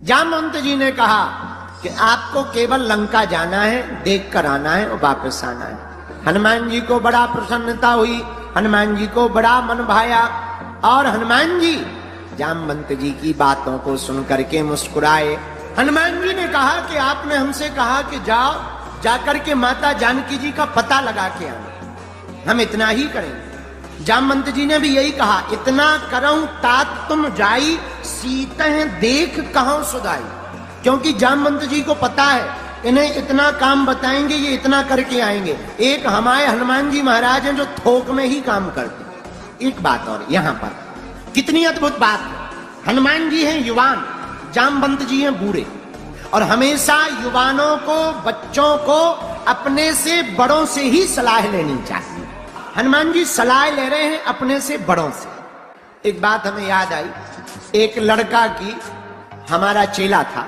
जामवंत जी ने कहा कि आपको केवल लंका जाना है, देख कर आना है और वापस आना है। हनुमान जी को बड़ा प्रसन्नता हुई, हनुमान जी को बड़ा मन भाया और हनुमान जी जामवंत जी की बातों को सुन करके मुस्कुराए। हनुमान जी ने कहा कि आपने हमसे कहा कि जाओ, जाकर के माता जानकी जी का पता लगा के आना, हम इतना ही करेंगे। जामवंत जी ने भी यही कहा, इतना करऊं तात तुम जाई, सीते देख कहां सुधाई। क्योंकि जामवंत जी को पता है इन्हें इतना काम बताएंगे, ये इतना करके आएंगे। एक हमारे हनुमान जी महाराज हैं जो थोक में ही काम करते। एक बात और यहां पर कितनी अद्भुत बात है, हनुमान जी हैं युवान, जामवंत जी हैं बूढ़े, और हमेशा युवानों को, बच्चों को अपने से बड़ों से ही सलाह लेनी चाहिए। हनुमान जी सलाह ले रहे हैं अपने से बड़ों से। एक बात हमें याद आई, एक लड़का की हमारा चेला था,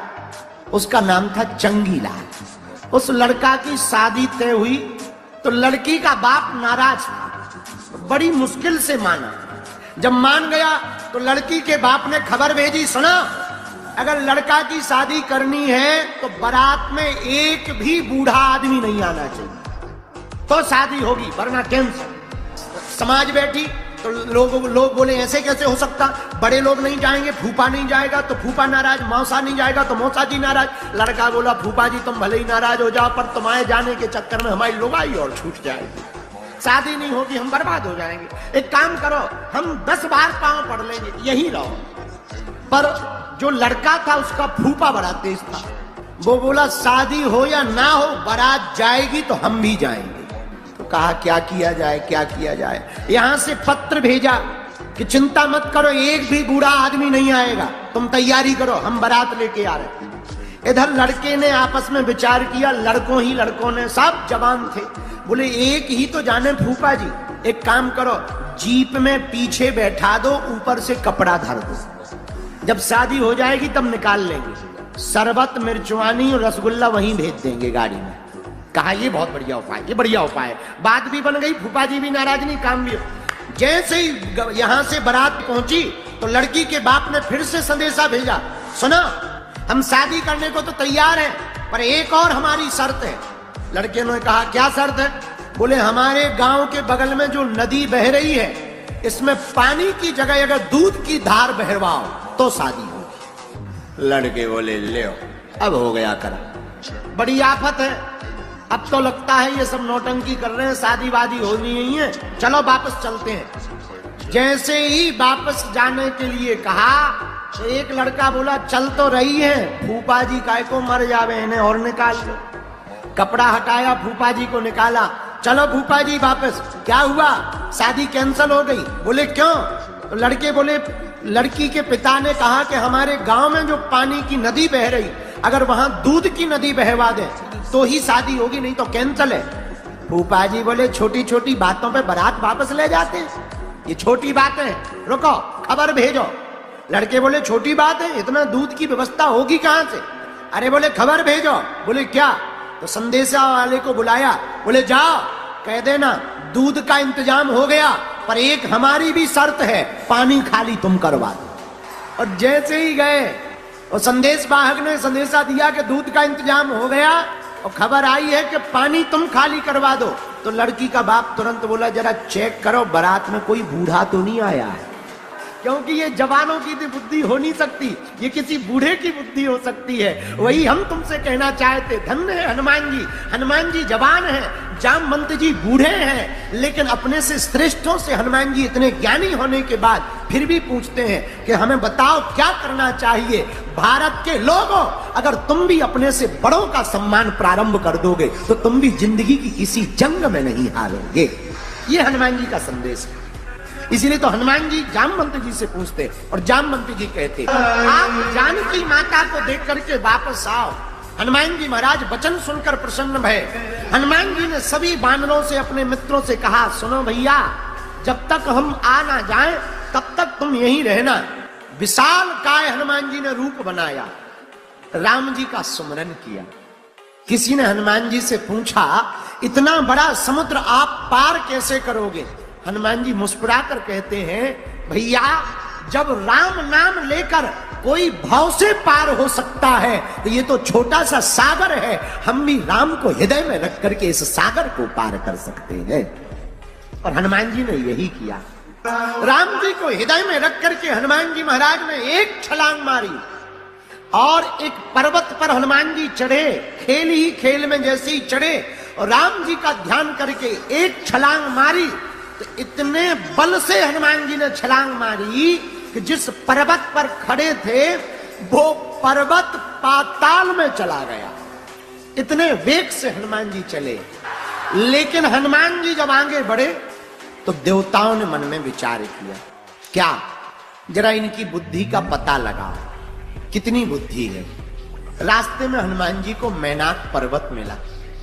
उसका नाम था चंगीलाल। उस लड़का की शादी तय हुई तो लड़की का बाप नाराज था, बड़ी मुश्किल से माना। जब मान गया तो लड़की के बाप ने खबर भेजी, सुना अगर लड़का की शादी करनी है तो बारात में एक भी बूढ़ा आदमी नहीं आना चाहिए तो शादी होगी, वरना कैंसिल। समाज बैठी तो लोग बोले ऐसे कैसे हो सकता, बड़े लोग नहीं जाएंगे, फूफा नहीं जाएगा तो फूफा नाराज, मौसा नहीं जाएगा तो मौसा जी नाराज। लड़का बोला, फूफा जी तुम भले ही नाराज हो जाओ, पर तुम्हारे जाने के चक्कर में हमारी लुगाई और छूट जाएगी, शादी नहीं होगी, हम बर्बाद हो जाएंगे। एक काम करो, हम 10 बार पांव पड़ लेंगे, यही रहो। पर जो लड़का था उसका फूफा बड़ा तेज था, वो बोला शादी हो या ना हो, बारात जाएगी तो हम भी जाएंगे। तो कहा क्या किया जाए, क्या किया जाए। यहां से पत्र भेजा कि चिंता मत करो, एक भी बूढ़ा आदमी नहीं आएगा, तुम तैयारी करो, हम बारात लेके आ रहे। इधर लड़के ने आपस में विचार किया, लड़कों ने सब जवान थे, बोले एक ही तो जाने फूफा जी, एक काम करो, जीप में पीछे बैठा दो, ऊपर से कपड़ा धर दो, जब शादी हो जाएगी तब निकाल लेंगे, शरबत मिर्चवानी और रसगुल्ला वहीं भेज देंगे गाड़ी में। कहा ये बहुत बढ़िया उपाय, ये बढ़िया उपाय है। बात भी बन गई, फूफा जी भी नाराज नहीं, काम भी। जैसे ही यहां से बारात पहुंची तो लड़की के बाप ने फिर से संदेशा भेजा, सुना हम शादी करने को तो तैयार हैं, पर एक और हमारी शर्त है। लड़के ने कहा क्या शर्त है? बोले हमारे गांव के बगल में जो नदी बह रही है, इसमें पानी की जगह अगर दूध की धार बहवाओ तो शादी हो। लड़के बोले ले अब हो गया करा, बड़ी आफत है, अब तो लगता है ये सब नौटंकी कर रहे हैं, शादी वादी होनी नहीं है, चलो वापस चलते हैं। जैसे ही वापस जाने के लिए कहा तो एक लड़का बोला चल तो रही है, फूफा जी काय को मर जावे, इन्हें और निकाल लो। कपड़ा हटाया, फूफा जी को निकाला, चलो फूफा जी वापस। क्या हुआ, शादी कैंसिल हो गई। बोले क्यों? तो लड़के बोले लड़की के पिता ने कहा कि हमारे गांव में जो पानी की नदी बह रही, अगर वहां दूध की नदी बहवा दे तो ही शादी होगी, नहीं तो कैंसिल है। फूफा जी बोले छोटी छोटी बातों पे बारात वापस ले जाते हैं, ये छोटी बात है, रुको खबर भेजो। लड़के बोले छोटी बात है, इतना दूध की व्यवस्था होगी कहां से? अरे बोले खबर भेजो। बोले क्या? तो संदेशा वाले को बुलाया, बोले जाओ कह देना दूध का इंतजाम हो गया, पर एक हमारी भी शर्त है, पानी खाली तुम करवा दो। और जैसे ही गए और संदेश वाहक ने संदेशा दिया कि दूध का इंतजाम हो गया और खबर आई है कि पानी तुम खाली करवा दो, तो लड़की का बाप तुरंत बोला जरा चेक करो बारात में कोई बूढ़ा तो नहीं आया है, क्योंकि ये जवानों की बुद्धि हो नहीं सकती, ये किसी बूढ़े की बुद्धि हो सकती है। वही हम तुमसे कहना चाहते, धन्य है हनुमान जी, हनुमान जी जवान हैं, जामवंत जी बूढ़े हैं, लेकिन अपने से श्रेष्ठों से हनुमान जी इतने ज्ञानी होने के बाद फिर भी पूछते हैं कि हमें बताओ क्या करना चाहिए। भारत के लोगों, अगर तुम भी अपने से बड़ों का सम्मान प्रारंभ कर दोगे तो तुम भी जिंदगी की किसी जंग में नहीं हारोगे। ये हनुमान जी का संदेश है। इसीलिए तो हनुमान जी जामवंत जी से पूछते और जामवंत जी कहते आप जानकी माता को देख करके वापस आओ। हनुमान जी महाराज वचन सुनकर प्रसन्न भय। हनुमान जी ने सभी वानरों से, अपने मित्रों से कहा सुनो भैया, जब तक हम आ ना जाएं तब तक तुम यहीं रहना। विशाल काय हनुमान जी ने रूप बनाया, राम जी का सुमरन किया। किसी ने हनुमान जी से पूछा इतना बड़ा समुद्र आप पार कैसे करोगे? हनुमान जी मुस्कुरा कर कहते हैं भैया जब राम नाम लेकर कोई भाव से पार हो सकता है तो ये तो छोटा सा सागर है, हम भी राम को हृदय में रख करके इस सागर को पार कर सकते हैं। और हनुमान जी ने यही किया। राम जी को हृदय में रख करके हनुमान जी महाराज ने एक छलांग मारी और एक पर्वत पर हनुमान जी चढ़े। खेल ही खेल में जैसे ही चढ़े और राम जी का ध्यान करके एक छलांग मारी तो इतने बल से हनुमान जी ने छलांग मारी कि जिस पर्वत पर खड़े थे वो पर्वत पाताल में चला गया। इतने वेग से हनुमान जी चले। लेकिन हनुमान जी जब आगे बढ़े तो देवताओं ने मन में विचार किया, क्या जरा इनकी बुद्धि का पता लगाओ, कितनी बुद्धि है। रास्ते में हनुमान जी को मैनाक पर्वत मिला।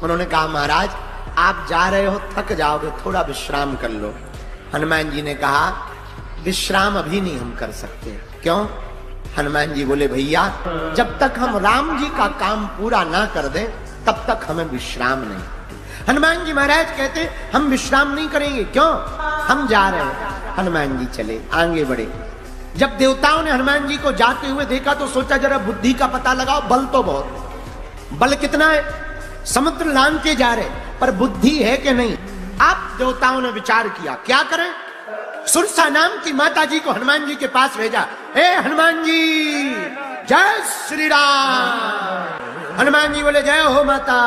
उन्होंने कहा, महाराज आप जा रहे हो, थक जाओगे, थोड़ा विश्राम कर लो। हनुमान जी ने कहा, विश्राम अभी नहीं हम कर सकते। क्यों? हनुमान जी बोले, भैया जब तक हम राम जी का काम पूरा ना कर दें तब तक हमें विश्राम नहीं। हनुमान जी महाराज कहते, हम विश्राम नहीं करेंगे। क्यों? हम जा रहे हैं। हनुमान जी चले, आगे बढ़े। जब देवताओं ने हनुमान जी को जाते हुए देखा तो सोचा जरा बुद्धि का पता लगाओ, बल तो बहुत, बल कितना है, समुद्र लांघ के जा रहे, पर बुद्धि है कि नहीं। आप देवताओं ने विचार किया, क्या करें। सुरसा नाम की माता जी को हनुमान जी के पास भेजा। हे हनुमान जी, जय श्री राम। हनुमान जी बोले, जय हो माता।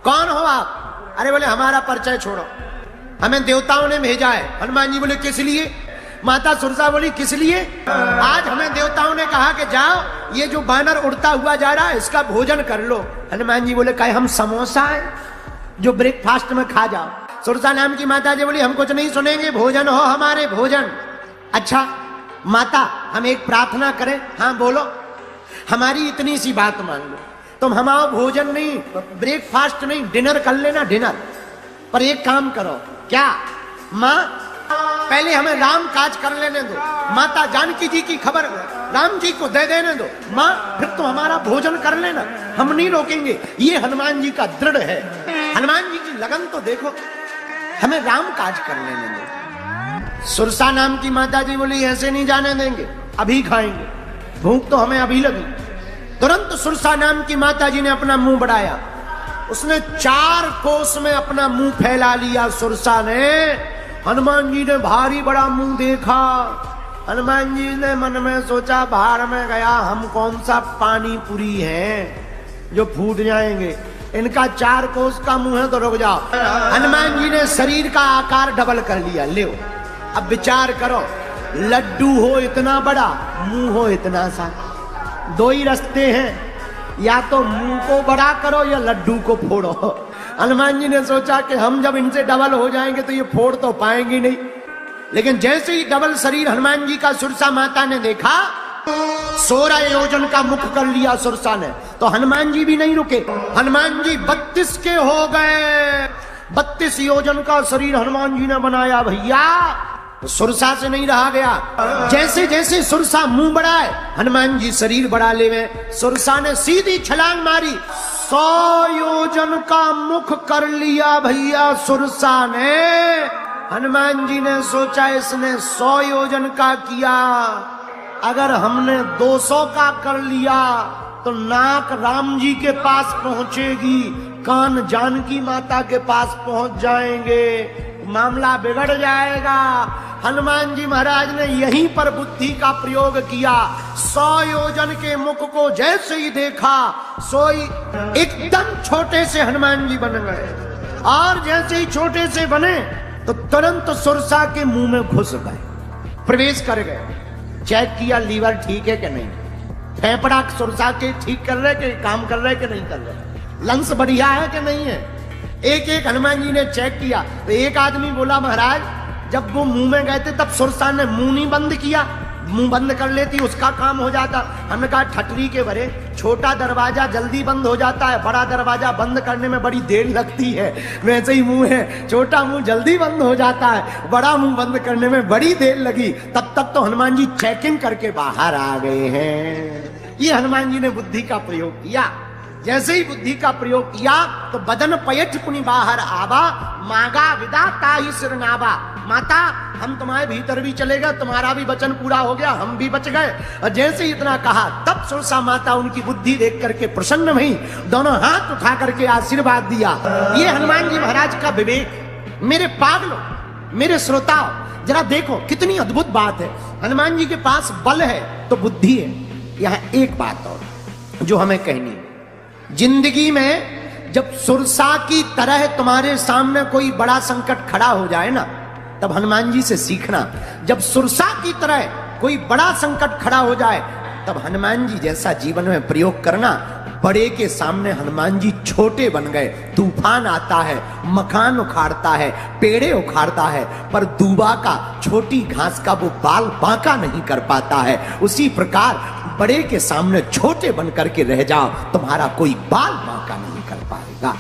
कौन हो आप? अरे बोले, हमारा परिचय छोड़ो, हमें देवताओं ने भेजा है। हनुमान जी बोले, किस लिए? माता सुरसा बोली, किस लिए? आज हमें देवताओं ने कहा कि जाओ, ये जो बानर उड़ता हुआ जा रहा है इसका भोजन कर लो। हनुमान जी बोले, क्या हम समोसा है जो ब्रेकफास्ट में खा जाओ? सुरसा नाम की माता जी बोली, हम कुछ नहीं सुनेंगे, भोजन हो हमारे, भोजन। अच्छा माता, हम एक प्रार्थना करें? हाँ बोलो। हमारी इतनी सी बात मान लो, तुम हमारा भोजन नहीं, ब्रेकफास्ट नहीं, डिनर कर लेना, डिनर। पर एक काम करो। क्या? माँ पहले हमें राम काज कर लेने दो, माता जानकी जी की खबर राम जी को दे देने दो, माँ फिर तो हमारा भोजन कर लेना, हम नहीं रोकेंगे। ये हनुमान जी का दृढ़ है। हनुमान जी की लगन तो देखो, हमें राम काज कर लेने दो। सुरसा नाम की माता जी बोली, ऐसे नहीं जाने देंगे, अभी खाएंगे, भूख तो हमें अभी लगी। तुरंत सुरसा नाम की माता जी ने अपना मुंह बढ़ाया, उसने 4 कोस में अपना मुंह फैला लिया। सुरसा ने हनुमान जी ने भारी बड़ा मुंह देखा। हनुमान जी ने मन में सोचा, बाहर में गया, हम कौन सा पानी पूरी है जो फूट जाएंगे, इनका 4 कोस का मुंह है तो रुक जाओ। हनुमान जी ने शरीर का आकार डबल कर लिया। ले अब विचार करो, लड्डू हो इतना बड़ा, मुंह हो इतना सा, 2 ही रास्ते हैं, या तो मुंह को बड़ा करो या लड्डू को फोड़ो। हनुमान जी ने सोचा कि हम जब इनसे डबल हो जाएंगे तो ये फोड़ तो पाएंगे नहीं। लेकिन जैसे ही डबल शरीर हनुमान जी का सुरसा माता ने देखा, 16 योजन का मुख कर लिया सुरसा ने, तो हनुमान जी भी नहीं रुके। हनुमान जी 32 के हो गए। 32 योजन का शरीर हनुमान जी ने बनाया। भैया सुरसा से नहीं रहा गया। जैसे जैसे सुरसा मुंह बढ़ाए, हनुमान जी शरीर बढ़ा ले में। सुरसा ने सीधी छलांग मारी, 100 योजन का मुख कर लिया भैया सुरसा ने। हनुमान जी ने सोचा, इसने 100 योजन का किया, अगर हमने 200 का कर लिया तो नाक राम जी के पास पहुंचेगी, कान जानकी माता के पास पहुंच जाएंगे, मामला बिगड़ जाएगा। हनुमान जी महाराज ने यहीं पर बुद्धि का प्रयोग किया। 100 योजन के मुख को जैसे ही देखा, सोई एकदम छोटे से हनुमान जी बन गए। और जैसे ही छोटे से बने तो तुरंत सुरसा के मुंह में घुस गए, प्रवेश कर गए। चेक किया लीवर ठीक है कि नहीं, फेफड़ा सुरसा के ठीक कर रहे कि काम कर रहे कि नहीं कर रहे, लंग्स बढ़िया है कि नहीं है। एक एक हनुमान जी ने चेक किया। तो एक आदमी बोला, महाराज जब वो मुंह में गए थे तब सुरसा ने मुंह नहीं बंद किया, मुंह बंद कर लेती उसका काम हो जाता। हमने कहा, ठटरी के भरे, छोटा दरवाजा जल्दी बंद हो जाता है, बड़ा दरवाजा बंद करने में बड़ी देर लगती है। वैसे ही मुंह है, छोटा मुंह जल्दी बंद हो जाता है, बड़ा मुंह बंद करने में बड़ी देर लगी। तब तक तो हनुमान जी चेकिंग करके बाहर आ गए हैं। ये हनुमान जी ने बुद्धि का प्रयोग किया। जैसे ही बुद्धि का प्रयोग किया तो बदन पयठ पुनि बाहर आवा, मांगा विदा ताहि सिर नावा। माता हम तुम्हारे भीतर भी चले गए, तुम्हारा भी वचन पूरा हो गया, हम भी बच गए। और जैसे ही इतना कहा तब सुरसा माता उनकी बुद्धि देख करके प्रसन्न हुई, दोनों हाथ उठा करके आशीर्वाद दिया। ये हनुमान जी महाराज का विवेक। मेरे पागलों, मेरे श्रोताओं, जरा देखो कितनी अद्भुत बात है। हनुमान जी के पास बल है तो बुद्धि है। यह एक बात और जो हमें कहनी है, जिंदगी में जब सुरसा की तरह तुम्हारे सामने कोई बड़ा संकट खड़ा हो जाए ना, तब हनुमान जी से सीखना। जब सुरसा की तरह कोई बड़ा संकट खड़ा हो जाए तब हनुमान जी जैसा जीवन में प्रयोग करना। बड़े के सामने हनुमान जी छोटे बन गए। तूफान आता है, मकान उखाड़ता है, पेड़े उखाड़ता है, पर दूबा का, छोटी घास का वो बाल बांका नहीं कर पाता है। उसी प्रकार बड़े के सामने छोटे बन करके रह जाओ, तुम्हारा कोई बाल बांका नहीं कर पाएगा।